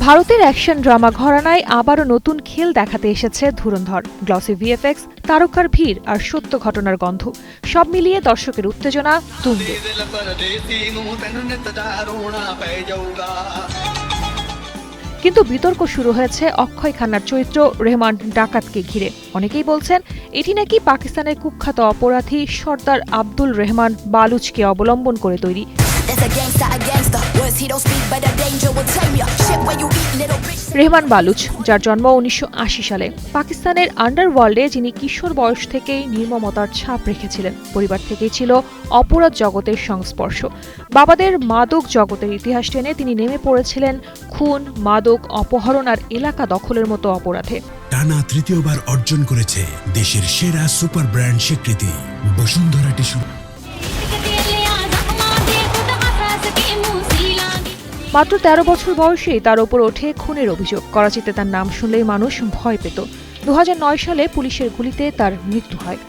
ভারতের action drama ঘরানায় আবারও নতুন খেল দেখাতে এসেছে ধুরন্ধর। গ্লসি ভিএফএক্স, তারকার ভিড় আর সত্য ঘটনার গন্ধ সব মিলিয়ে দর্শকের উত্তেজনা তুঙ্গে। কিন্তু বিতর্ক শুরু হয়েছে অক্ষয় খান্নার চরিত্র রেহমান ডাকাতকে ঘিরে। অনেকেই বলছেন এটি নাকি পাকিস্তানের কুখ্যাত অপরাধী সর্দার আব্দুল রেহমান বালুচকে অবলম্বন করে তৈরি। রেহমান বালুচ, যার জন্ম 1980 সালে, পাকিস্তানের আন্ডারওয়ার্ল্ডে যিনি কিশোর বয়স থেকেই নির্মমতার ছাপ রেখেছিলেন। পরিবার থেকেই ছিল অপরাধ জগতের সংস্পর্শ। বাবাদের মাদক জগতের ইতিহাস টেনে তিনি নেমে পড়েছিলেন খুন, মাদক, অপহরণ আর এলাকা দখলের মতো অপরাধে। টানা তৃতীয়বার অর্জন করেছে দেশের সেরা সুপার ব্র্যান্ড স্বীকৃতি বসুন্ধরা টিস্যু। মাত্র 13 বছর বয়সেই তার ওপর ওঠে খুনের অভিযোগ। করাচিতে তার নাম শুনলেই মানুষ ভয় পেত। 2009 সালে পুলিশের গুলিতে তার মৃত্যু হয়।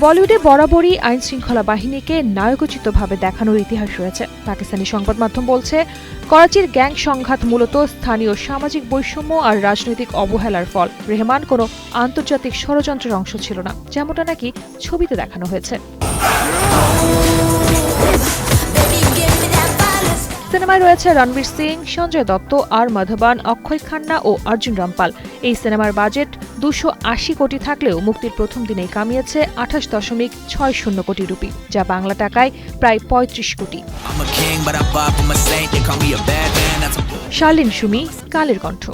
বলিউডে বরাবরই আইন শৃঙ্খলা বাহিনীকে নায়কোচিতভাবে দেখানোর ইতিহাস রয়েছে। পাকিস্তানি সংবাদ মাধ্যম বলছে, করাচির গ্যাং সংঘাত মূলত স্থানীয় সামাজিক বৈষম্য আর রাজনৈতিক অবহেলার ফল। রেহমান কোনো আন্তর্জাতিক ষড়যন্ত্রের অংশ ছিল না, যেমনটা নাকি ছবিতে দেখানো হয়েছে। সিনেমায় রয়েছে রণবীর সিং, সঞ্জয় দত্ত, আর মাধবন, অক্ষয় খান্না ও অর্জুন রামপাল। এই সিনেমার বাজেট 280 কোটি থাকলেও মুক্তির প্রথম দিনেই কামিয়েছে 28.60 কোটি রুপি, যা বাংলা টাকায় প্রায় 35 কোটি। শার্লিন সুমি, কালের কণ্ঠ।